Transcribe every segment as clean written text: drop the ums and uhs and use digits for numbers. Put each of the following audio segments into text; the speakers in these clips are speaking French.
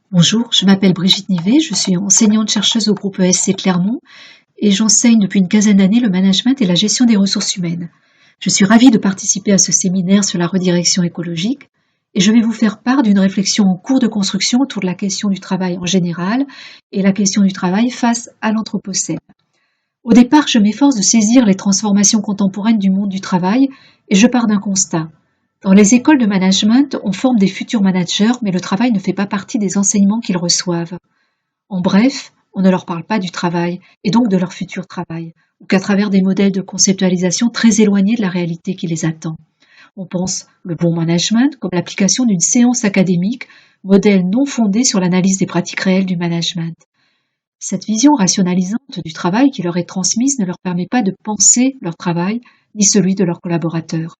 Bonjour, je m'appelle Brigitte Nivet, je suis enseignante-chercheuse au groupe ESC Clermont et j'enseigne depuis une quinzaine d'années le management et la gestion des ressources humaines. Je suis ravie de participer à ce séminaire sur la redirection écologique et je vais vous faire part d'une réflexion en cours de construction autour de la question du travail en général et la question du travail face à l'anthropocène. Au départ, je m'efforce de saisir les transformations contemporaines du monde du travail et je pars d'un constat. Dans les écoles de management, on forme des futurs managers, mais le travail ne fait pas partie des enseignements qu'ils reçoivent. En bref, on ne leur parle pas du travail, et donc de leur futur travail, ou qu'à travers des modèles de conceptualisation très éloignés de la réalité qui les attend. On pense le bon management comme l'application d'une séance académique, modèle non fondé sur l'analyse des pratiques réelles du management. Cette vision rationalisante du travail qui leur est transmise ne leur permet pas de penser leur travail, ni celui de leurs collaborateurs.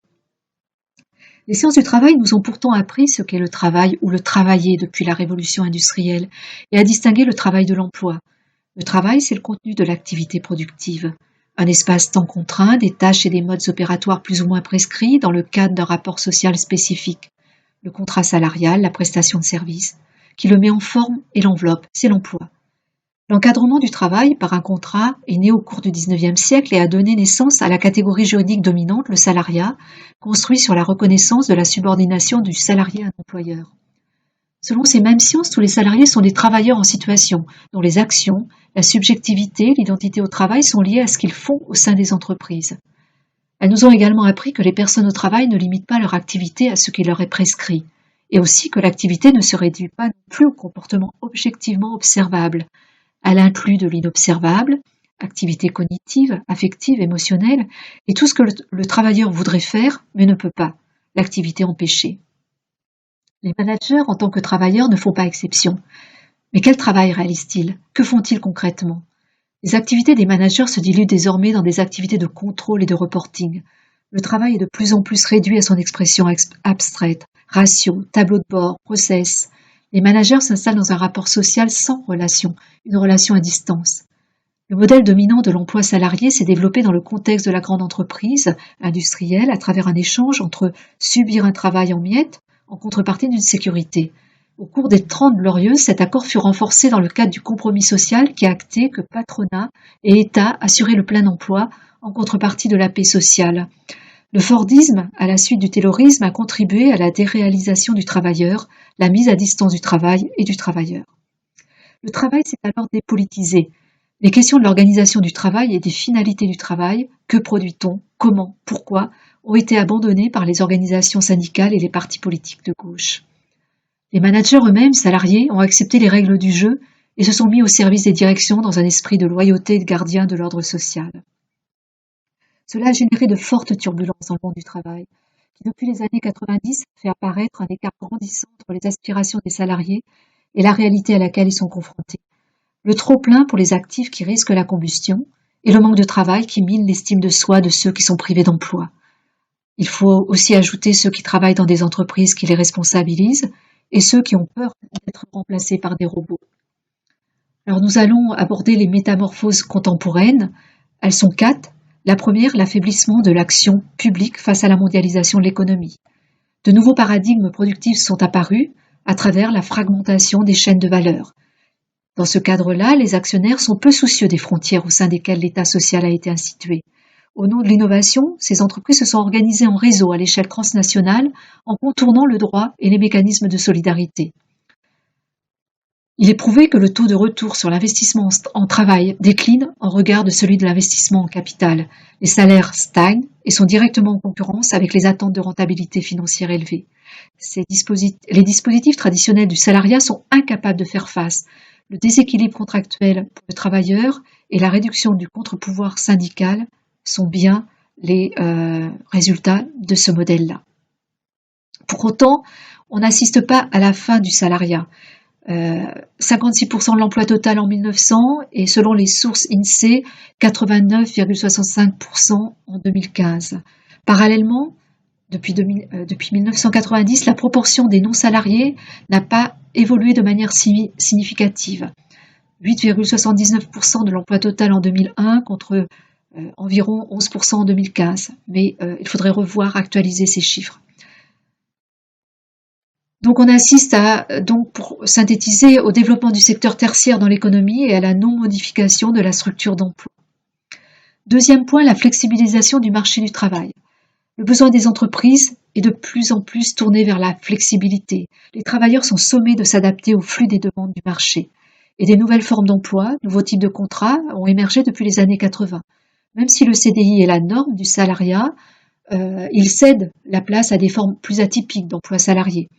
Les sciences du travail nous ont pourtant appris ce qu'est le travail ou le travailler depuis la révolution industrielle et à distinguer le travail de l'emploi. Le travail, c'est le contenu de l'activité productive. Un espace-temps contraint, des tâches et des modes opératoires plus ou moins prescrits dans le cadre d'un rapport social spécifique. Le contrat salarial, la prestation de service, qui le met en forme et l'enveloppe, c'est l'emploi. L'encadrement du travail par un contrat est né au cours du XIXe siècle et a donné naissance à la catégorie juridique dominante, le salariat, construit sur la reconnaissance de la subordination du salarié à l'employeur. Selon ces mêmes sciences, tous les salariés sont des travailleurs en situation, dont les actions, la subjectivité, l'identité au travail sont liées à ce qu'ils font au sein des entreprises. Elles nous ont également appris que les personnes au travail ne limitent pas leur activité à ce qui leur est prescrit, et aussi que l'activité ne se réduit pas non plus au comportement objectivement observable. Elle inclut de l'inobservable, activité cognitive, affective, émotionnelle, et tout ce que le travailleur voudrait faire, mais ne peut pas, l'activité empêchée. Les managers, en tant que travailleurs, ne font pas exception. Mais quel travail réalisent-ils? Que font-ils concrètement? Les activités des managers se diluent désormais dans des activités de contrôle et de reporting. Le travail est de plus en plus réduit à son expression abstraite, ratio, tableau de bord, process. Les managers s'installent dans un rapport social sans relation, une relation à distance. Le modèle dominant de l'emploi salarié s'est développé dans le contexte de la grande entreprise industrielle à travers un échange entre subir un travail en miettes en contrepartie d'une sécurité. Au cours des 30 Glorieuses, cet accord fut renforcé dans le cadre du compromis social qui a acté que patronat et État assuraient le plein emploi en contrepartie de la paix sociale. Le Fordisme, à la suite du Taylorisme, a contribué à la déréalisation du travailleur, la mise à distance du travail et du travailleur. Le travail s'est alors dépolitisé. Les questions de l'organisation du travail et des finalités du travail, que produit-on, comment, pourquoi, ont été abandonnées par les organisations syndicales et les partis politiques de gauche. Les managers eux-mêmes, salariés, ont accepté les règles du jeu et se sont mis au service des directions dans un esprit de loyauté et de gardien de l'ordre social. Cela a généré de fortes turbulences dans le monde du travail, qui depuis les années 90 fait apparaître un écart grandissant entre les aspirations des salariés et la réalité à laquelle ils sont confrontés. Le trop-plein pour les actifs qui risquent la combustion et le manque de travail qui mine l'estime de soi de ceux qui sont privés d'emploi. Il faut aussi ajouter ceux qui travaillent dans des entreprises qui les responsabilisent et ceux qui ont peur d'être remplacés par des robots. Alors nous allons aborder les métamorphoses contemporaines. Elles sont 4. La première, l'affaiblissement de l'action publique face à la mondialisation de l'économie. De nouveaux paradigmes productifs sont apparus à travers la fragmentation des chaînes de valeur. Dans ce cadre-là, les actionnaires sont peu soucieux des frontières au sein desquelles l'État social a été institué. Au nom de l'innovation, ces entreprises se sont organisées en réseau à l'échelle transnationale en contournant le droit et les mécanismes de solidarité. Il est prouvé que le taux de retour sur l'investissement en travail décline en regard de celui de l'investissement en capital. Les salaires stagnent et sont directement en concurrence avec les attentes de rentabilité financière élevées. Les dispositifs traditionnels du salariat sont incapables de faire face. Le déséquilibre contractuel pour le travailleur et la réduction du contre-pouvoir syndical sont bien les résultats de ce modèle-là. Pour autant, on n'assiste pas à la fin du salariat. 56% de l'emploi total en 1900 et selon les sources INSEE, 89,65% en 2015. Parallèlement, depuis 1990, la proportion des non-salariés n'a pas évolué de manière significative. 8,79% de l'emploi total en 2001 contre environ 11% en 2015. Mais il faudrait actualiser ces chiffres. Donc on assiste donc pour synthétiser, au développement du secteur tertiaire dans l'économie et à la non-modification de la structure d'emploi. Deuxième point, la flexibilisation du marché du travail. Le besoin des entreprises est de plus en plus tourné vers la flexibilité. Les travailleurs sont sommés de s'adapter au flux des demandes du marché. Et des nouvelles formes d'emploi, nouveaux types de contrats ont émergé depuis les années 80. Même si le CDI est la norme du salariat, il cède la place à des formes plus atypiques d'emploi salarié.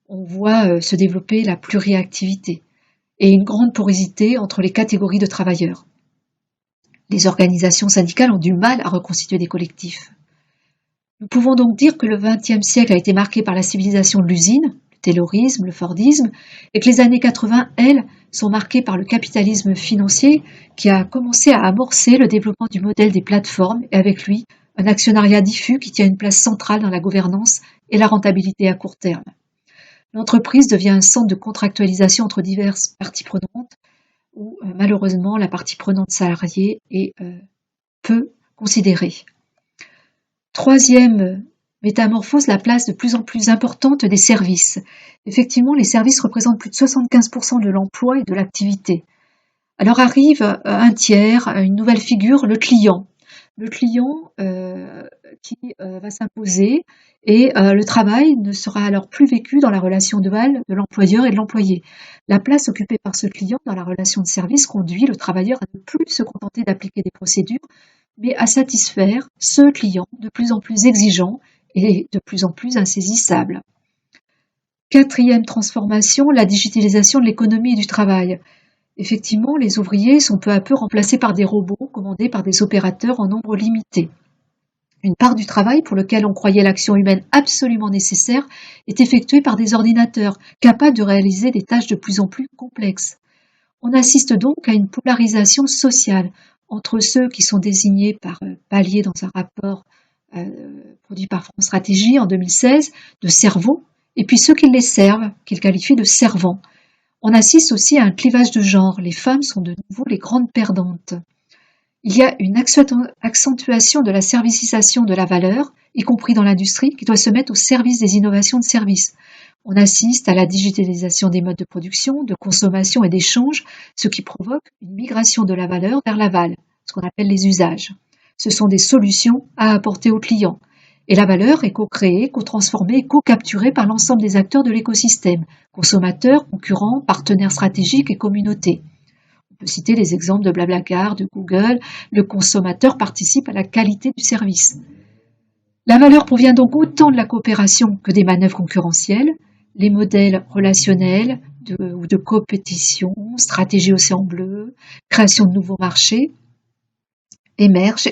On voit se développer la pluriactivité et une grande porosité entre les catégories de travailleurs. Les organisations syndicales ont du mal à reconstituer des collectifs. Nous pouvons donc dire que le XXe siècle a été marqué par la civilisation de l'usine, le taylorisme, le fordisme, et que les années 80, elles, sont marquées par le capitalisme financier qui a commencé à amorcer le développement du modèle des plateformes et avec lui un actionnariat diffus qui tient une place centrale dans la gouvernance et la rentabilité à court terme. L'entreprise devient un centre de contractualisation entre diverses parties prenantes où malheureusement la partie prenante salariée est peu considérée. Troisième métamorphose, la place de plus en plus importante des services. Effectivement, les services représentent plus de 75% de l'emploi et de l'activité. Alors arrive un tiers, une nouvelle figure, le client. Le client qui va s'imposer et le travail ne sera alors plus vécu dans la relation duale de l'employeur et de l'employé. La place occupée par ce client dans la relation de service conduit le travailleur à ne plus se contenter d'appliquer des procédures, mais à satisfaire ce client de plus en plus exigeant et de plus en plus insaisissable. Quatrième transformation, la digitalisation de l'économie et du travail. Effectivement, les ouvriers sont peu à peu remplacés par des robots commandés par des opérateurs en nombre limité. Une part du travail pour lequel on croyait l'action humaine absolument nécessaire est effectuée par des ordinateurs capables de réaliser des tâches de plus en plus complexes. On assiste donc à une polarisation sociale entre ceux qui sont désignés par palier dans un rapport produit par France Stratégie en 2016 de cerveaux, et puis ceux qui les servent, qu'ils qualifient de servants. On assiste aussi à un clivage de genre. Les femmes sont de nouveau les grandes perdantes. Il y a une accentuation de la servicisation de la valeur, y compris dans l'industrie, qui doit se mettre au service des innovations de services. On assiste à la digitalisation des modes de production, de consommation et d'échange, ce qui provoque une migration de la valeur vers l'aval, ce qu'on appelle les usages. Ce sont des solutions à apporter aux clients. Et la valeur est co-créée, co-transformée et co-capturée par l'ensemble des acteurs de l'écosystème, consommateurs, concurrents, partenaires stratégiques et communautés. On peut citer les exemples de Blablacar, de Google. Le consommateur participe à la qualité du service. La valeur provient donc autant de la coopération que des manœuvres concurrentielles. Les modèles relationnels ou de compétition, stratégie océan bleu, création de nouveaux marchés émergent,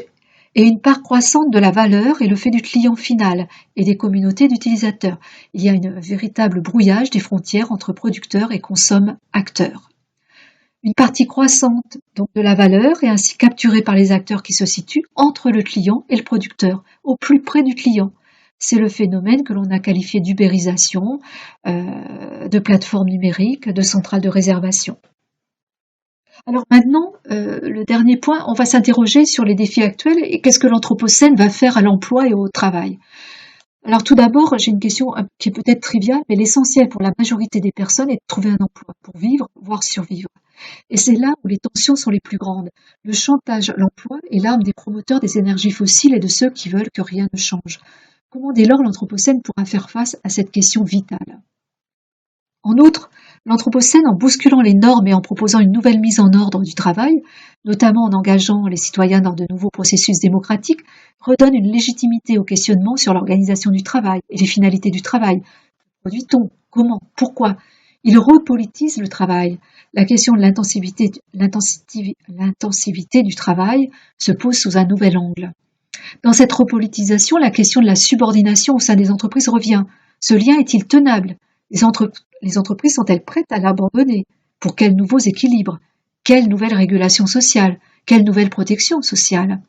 et une part croissante de la valeur est le fait du client final et des communautés d'utilisateurs. Il y a un véritable brouillage des frontières entre producteurs et consomme-acteurs. Une partie croissante donc de la valeur est ainsi capturée par les acteurs qui se situent entre le client et le producteur, au plus près du client. C'est le phénomène que l'on a qualifié d'ubérisation, de plateforme numérique, de centrale de réservation. Alors maintenant, le dernier point, on va s'interroger sur les défis actuels et qu'est-ce que l'Anthropocène va faire à l'emploi et au travail. Alors tout d'abord, j'ai une question qui est peut-être triviale, mais l'essentiel pour la majorité des personnes est de trouver un emploi pour vivre, voire survivre. Et c'est là où les tensions sont les plus grandes. Le chantage à l'emploi est l'arme des promoteurs des énergies fossiles et de ceux qui veulent que rien ne change. Comment dès lors l'Anthropocène pourra faire face à cette question vitale? En outre, l'Anthropocène, en bousculant les normes et en proposant une nouvelle mise en ordre du travail, notamment en engageant les citoyens dans de nouveaux processus démocratiques, redonne une légitimité au questionnement sur l'organisation du travail et les finalités du travail. Produit-on? Comment? Pourquoi? Il repolitise le travail. La question de l'intensivité du travail se pose sous un nouvel angle. Dans cette repolitisation, la question de la subordination au sein des entreprises revient. Ce lien est-il tenable? Les entreprises sont-elles prêtes à l'abandonner? Pour quels nouveaux équilibres? Quelle nouvelle régulation sociale? Quelle nouvelle protection sociale?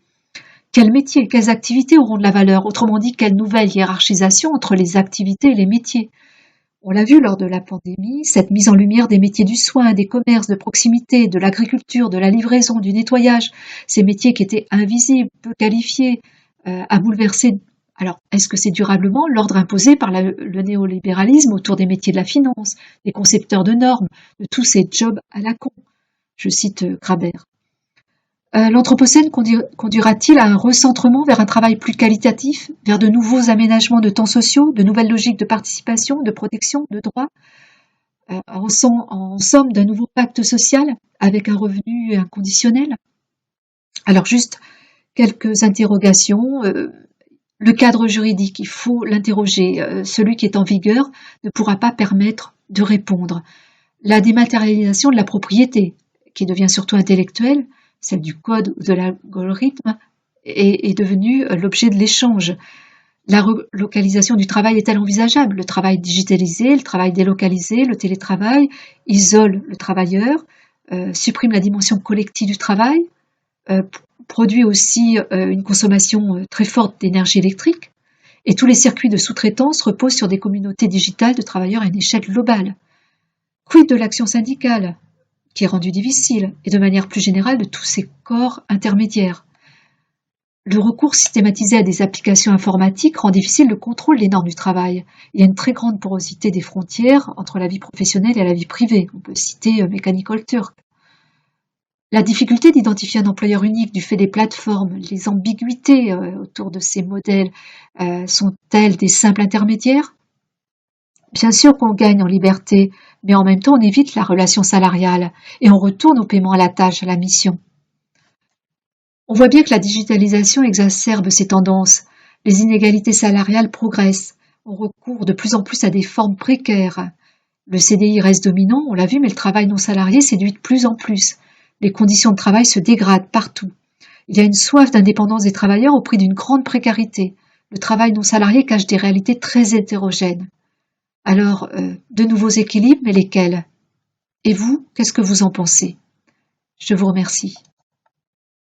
Quels métiers, quelles activités auront de la valeur? Autrement dit, quelle nouvelle hiérarchisation entre les activités et les métiers? On l'a vu lors de la pandémie, cette mise en lumière des métiers du soin, des commerces de proximité, de l'agriculture, de la livraison, du nettoyage, ces métiers qui étaient invisibles, peu qualifiés, a bouleversé Alors, est-ce que c'est durablement l'ordre imposé par le néolibéralisme autour des métiers de la finance, des concepteurs de normes, de tous ces jobs à la con? Je cite Graeber. L'Anthropocène conduira-t-il à un recentrement vers un travail plus qualitatif, vers de nouveaux aménagements de temps sociaux, de nouvelles logiques de participation, de protection, de droits, en somme d'un nouveau pacte social avec un revenu inconditionnel? Alors juste quelques interrogations. Le cadre juridique, il faut l'interroger. Celui qui est en vigueur ne pourra pas permettre de répondre. La dématérialisation de la propriété, qui devient surtout intellectuelle, celle du code ou de l'algorithme, est devenue l'objet de l'échange. La relocalisation du travail est-elle envisageable? Le travail digitalisé, le travail délocalisé, le télétravail isole le travailleur, supprime la dimension collective du travail, produit aussi une consommation très forte d'énergie électrique, et tous les circuits de sous-traitance reposent sur des communautés digitales de travailleurs à une échelle globale. Quid de l'action syndicale, qui est rendue difficile, et de manière plus générale de tous ces corps intermédiaires? Le recours systématisé à des applications informatiques rend difficile le contrôle des normes du travail. Il y a une très grande porosité des frontières entre la vie professionnelle et la vie privée. On peut citer Mechanical Turk. La difficulté d'identifier un employeur unique du fait des plateformes, les ambiguïtés autour de ces modèles, sont-elles des simples intermédiaires? Bien sûr qu'on gagne en liberté, mais en même temps on évite la relation salariale et on retourne au paiement à la tâche, à la mission. On voit bien que la digitalisation exacerbe ces tendances. Les inégalités salariales progressent. On recourt de plus en plus à des formes précaires. Le CDI reste dominant, on l'a vu, mais le travail non salarié séduit de plus en plus. Les conditions de travail se dégradent partout. Il y a une soif d'indépendance des travailleurs au prix d'une grande précarité. Le travail non salarié cache des réalités très hétérogènes. Alors, de nouveaux équilibres, mais lesquels? Et vous, qu'est-ce que vous en pensez? Je vous remercie.